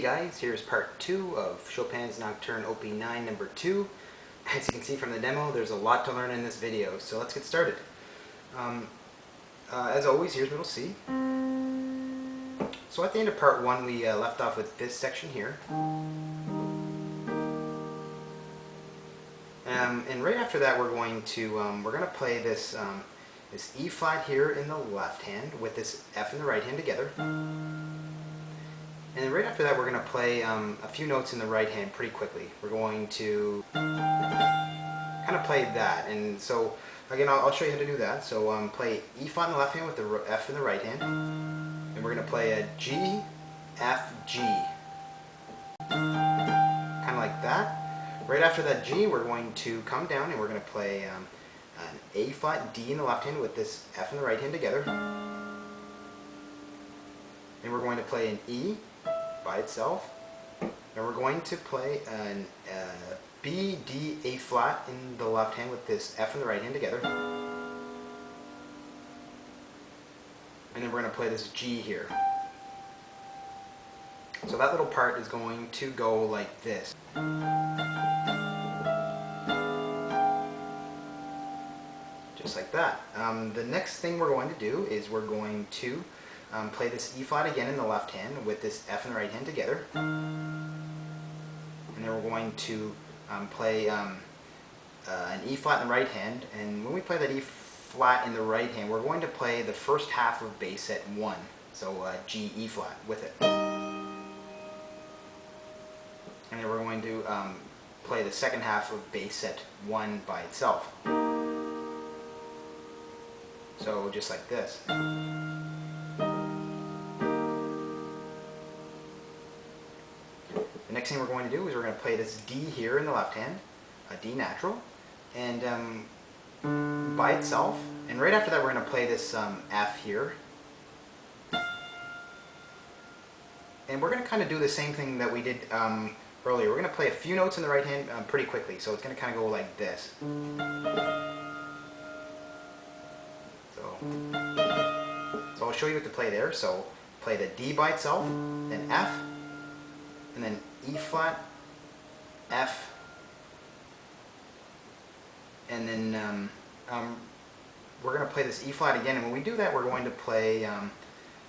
guys, here's part 2 of Chopin's Nocturne Op.9 No. 2. As you can see from the demo, there's a lot to learn in this video, so let's get started. As always, here's middle C. So at the end of part 1, we left off with this section here. And right after that, we're going to play this this E flat here in the left hand with this F in the right hand together. And then right after that, we're going to play a few notes in the right hand pretty quickly. We're going to kind of play that. And so, again, I'll show you how to do that. So play E flat in the left hand with the F in the right hand. And we're going to play a G, F, G. Kind of like that. Right after that G, we're going to come down and we're going to play an A flat D in the left hand with this F in the right hand together. And we're going to play an E by itself. And we're going to play an B, D, A flat in the left hand with this F in the right hand together. And then we're going to play this G here. So that little part is going to go like this. Just like that. The next thing we're going to do is we're going to play this E flat again in the left hand with this F in the right hand together. And then we're going to play an E flat in the right hand. And when we play that E flat in the right hand, we're going to play the first half of bass set 1. So G, E flat with it. And then we're going to play the second half of bass set 1 by itself. So just like this. The next thing we're going to do is we're going to play this D here in the left hand, a D natural, and by itself. And right after that we're going to play this F here. And we're going to kind of do the same thing that we did earlier. We're going to play a few notes in the right hand pretty quickly, so it's going to kind of go like this. So I'll show you what to play there. So play the D by itself, then F, and then E flat, F, and then we're going to play this E flat again. And when we do that, we're going to play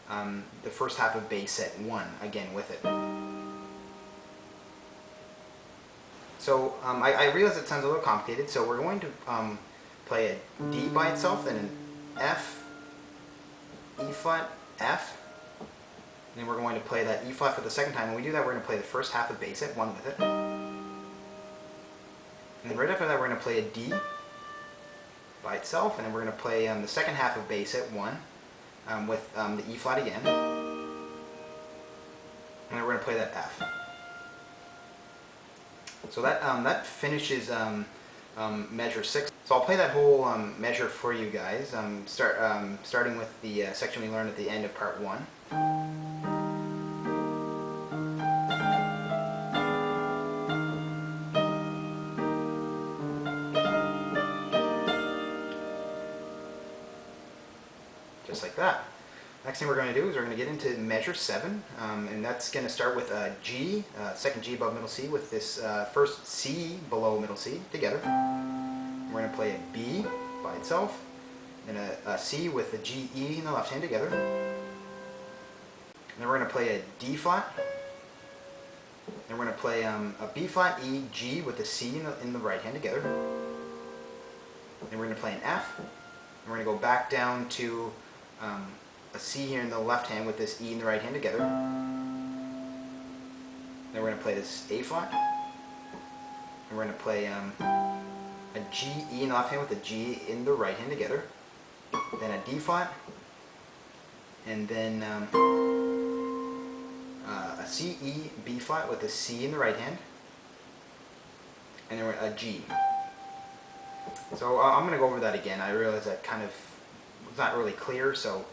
the first half of bass set 1 again with it. So I realize it sounds a little complicated, so we're going to play a D by itself, then an F, E flat, F, and then we're going to play that E flat for the second time. When we do that, we're going to play the first half of bass set 1 with it. And then right after that, we're going to play a D by itself, and then we're going to play the second half of bass set 1 with the E flat again. And then we're going to play that F. So that finishes measure 6. So I'll play that whole measure for you guys, starting with the section we learned at the end of part 1. Just like that. Next thing we're going to do is we're going to get into measure 7, and that's going to start with a G, second G above middle C, with this first C below middle C together. We're going to play a B by itself, then a C with a G, E in the left hand together. And then we're going to play a D flat. Then we're going to play a B flat, E, G with a C in the right hand together. Then we're going to play an F. And we're going to go back down to a C here in the left hand with this E in the right hand together. Then we're going to play this A flat. And we're going to play a G, E in the left hand with a G in the right hand together. Then a D flat. And then a C, E, B flat with a C in the right hand. And then a G. So I'm going to go over that again. I realize that kind of was not really clear, so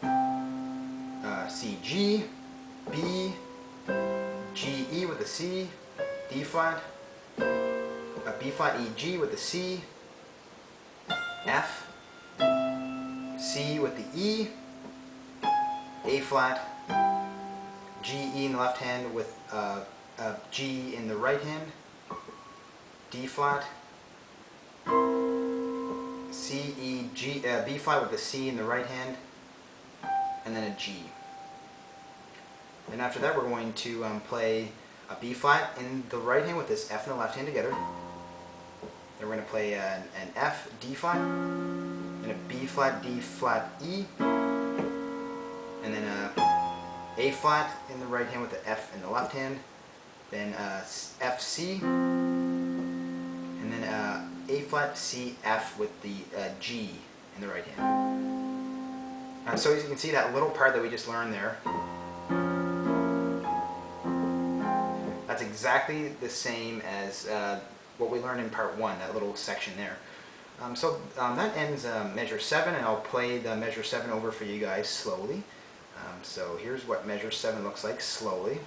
C, G, B, G, E with a C, D flat, a B flat, E, G with a C, F, C with the E, A flat, G, E in the left hand with G in the right hand, D flat, C, E, G, B flat with the C in the right hand, and then a G. And after that we're going to play a B flat in the right hand with this F in the left hand together. Then we're going to play an F, D flat, and a B flat, D flat, E, and then A flat in the right hand with the F in the left hand, then F, C, and then A flat, C, F with the G in the right hand. So as you can see, that little part that we just learned there, that's exactly the same as what we learned in part 1, that little section there. That ends measure 7, and I'll play the measure 7 over for you guys slowly. So here's what measure 7 looks like slowly.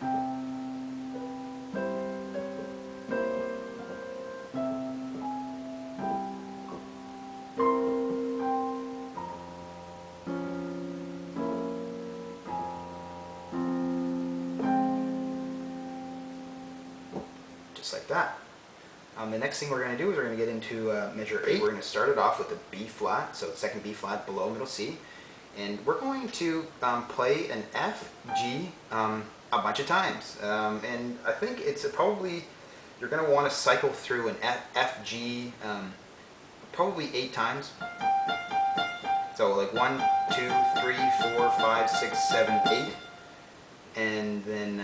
Just like that. The next thing we're going to do is we're going to get into measure 8. We're going to start it off with a B flat, so second B flat below middle C. And we're going to play an F, G a bunch of times. And I think it's probably, you're going to want to cycle through an F, G probably 8 times. So like 1, 2, 3, 4, 5, 6, 7, 8. And then,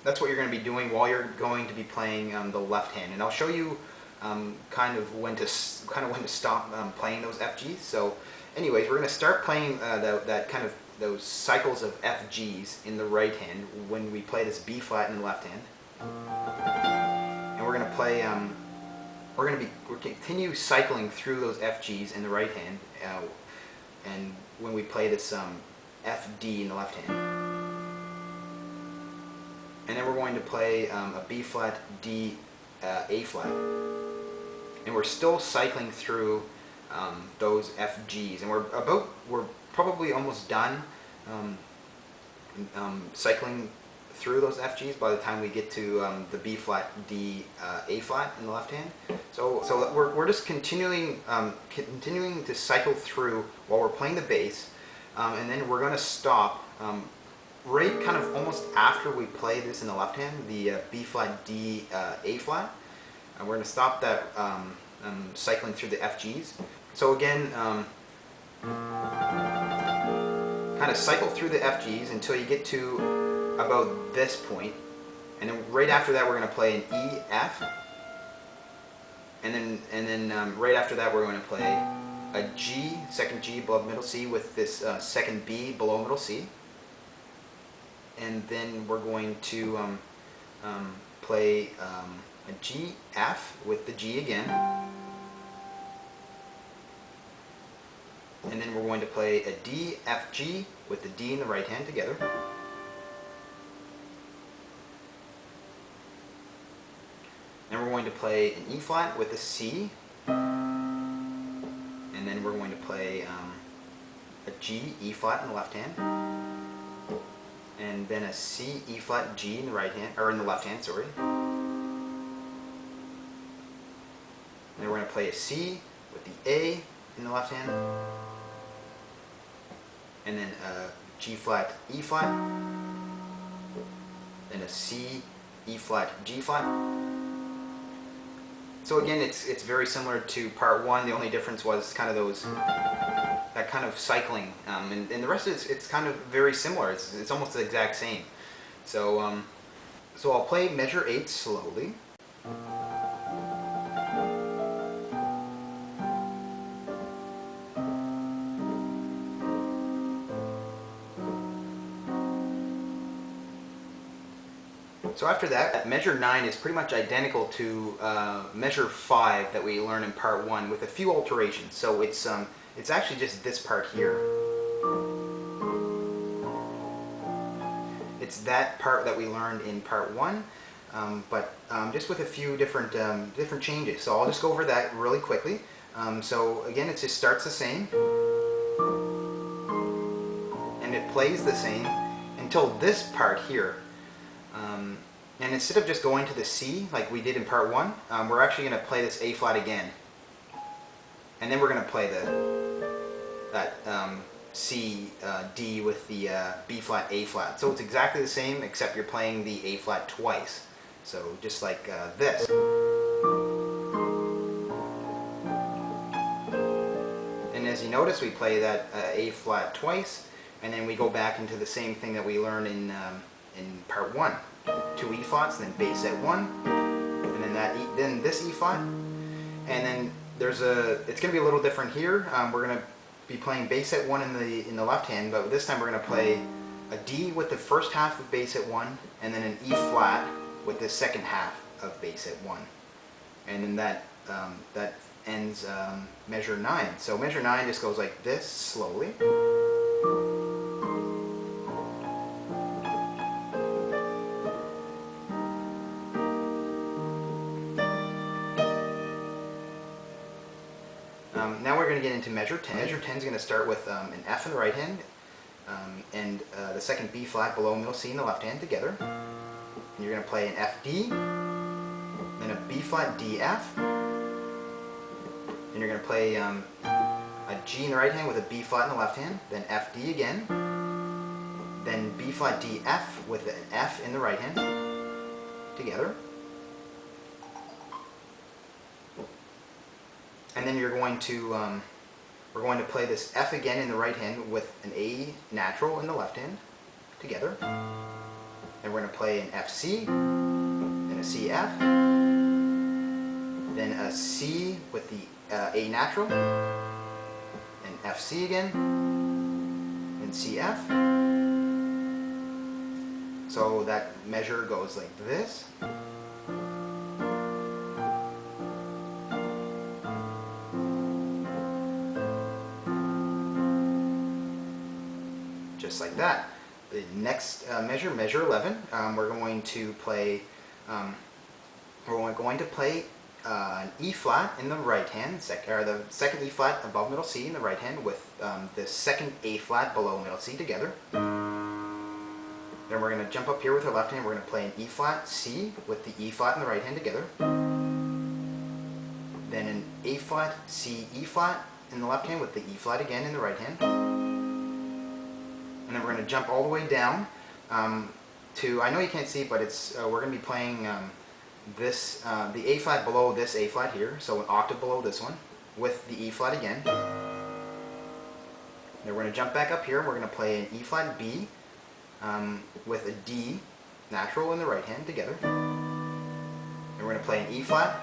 that's what you're going to be doing while you're going to be playing the left hand. And I'll show you kind of when to stop playing those FGs. So anyways, we're going to start playing those cycles of FGs in the right hand when we play this B flat in the left hand. And we're going to play we'll continue cycling through those FGs in the right hand and when we play this FD in the left hand. And then we're going to play a B flat, D, A flat. And we're still cycling through those FGs, and we're probably almost done cycling through those FGs by the time we get to the B flat, D, A flat in the left hand. So we're just continuing to cycle through while we're playing the bass, and then we're going to stop right kind of almost after we play this in the left hand, the B flat, D, A flat. And we're going to stop that cycling through the FGs. So again, kind of cycle through the FGs until you get to about this point, and then right after that we're going to play an E, F, and then right after that we're going to play a G, second G above middle C with this second B below middle C, and then we're going to play a G, F with the G again. And then we're going to play a D, F, G with the D in the right hand together. Then we're going to play an E flat with a C. And then we're going to play a G, E flat in the left hand. And then a C, E flat, G in the right hand, or in the left hand, sorry. And then we're going to play a C with the A in the left hand. And then a G flat, E flat, then a C, E flat, G flat. So again, it's very similar to part 1. The only difference was kind of that kind of cycling, and the rest of it's kind of very similar. It's almost the exact same. So I'll play measure 8 slowly. So after that, measure 9 is pretty much identical to measure 5 that we learned in part 1 with a few alterations. So it's actually just this part here. It's that part that we learned in part 1, but just with a few different changes. So I'll just go over that really quickly. So again, it just starts the same, and it plays the same, until this part here. And instead of just going to the C like we did in part 1, we're actually going to play this A flat again. And then we're going to play that C, D with the B flat, A flat. So it's exactly the same, except you're playing the A flat twice. So just like this. And as you notice, we play that A flat twice, and then we go back into the same thing that we learned in part 1. 2 E flats, then bass at 1, and then this E flat, and then it's going to be a little different here. We're going to be playing bass at 1 in the left hand, but this time we're going to play a D with the first half of bass at 1, and then an E flat with the second half of bass at 1, and then that ends measure 9. So measure 9 just goes like this slowly. Now we're going to get into measure 10. Measure 10 is going to start with an F in the right hand and the second B flat below middle C in the left hand together. And you're going to play an F D, then a B flat D F, and you're going to play a G in the right hand with a B flat in the left hand, then F D again, then B flat D F with an F in the right hand together. And then we're going to play this F again in the right hand with an A natural in the left hand together. And we're going to play an F C, then a C F, then a C with the A natural, and F C again, and C F. So that measure goes like this. Just like that. The next measure, measure 11, we're going to play an E flat in the right hand, the second E flat above middle C in the right hand with the second A flat below middle C together. Then we're going to jump up here with our left hand. We're going to play an E flat C with the E flat in the right hand together. Then an A flat C E flat in the left hand with the E flat again in the right hand. And then we're going to jump all the way down to, I know you can't see, but it's we're going to be playing the A flat below this A flat here, so an octave below this one, with the E flat again. Then we're going to jump back up here and we're going to play an E flat B with a D natural in the right hand together. And we're going to play an E flat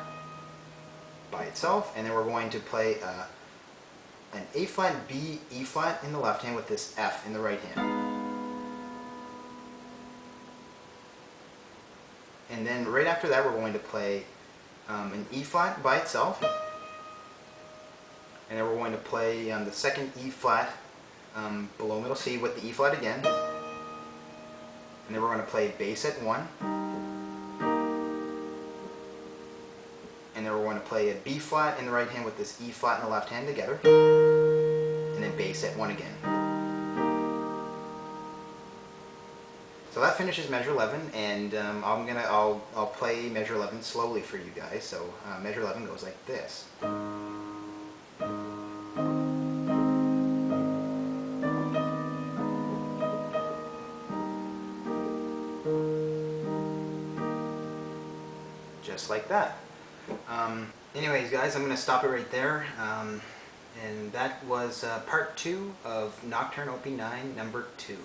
by itself, and then we're going to play an A flat B E flat in the left hand with this F in the right hand. And then right after that we're going to play an E flat by itself, and then we're going to play the second E flat below middle C with the E flat again, and then we're going to play bass at 1, and then we're going to play a B flat in the right hand with this E flat in the left hand together, and then bass at 1 again. So that finishes measure 11, and I'll play measure 11 slowly for you guys. So measure 11 goes like this. Just like that. Anyways, guys, I'm going to stop it right there. And that was part 2 of Nocturne Op.9 No. 2.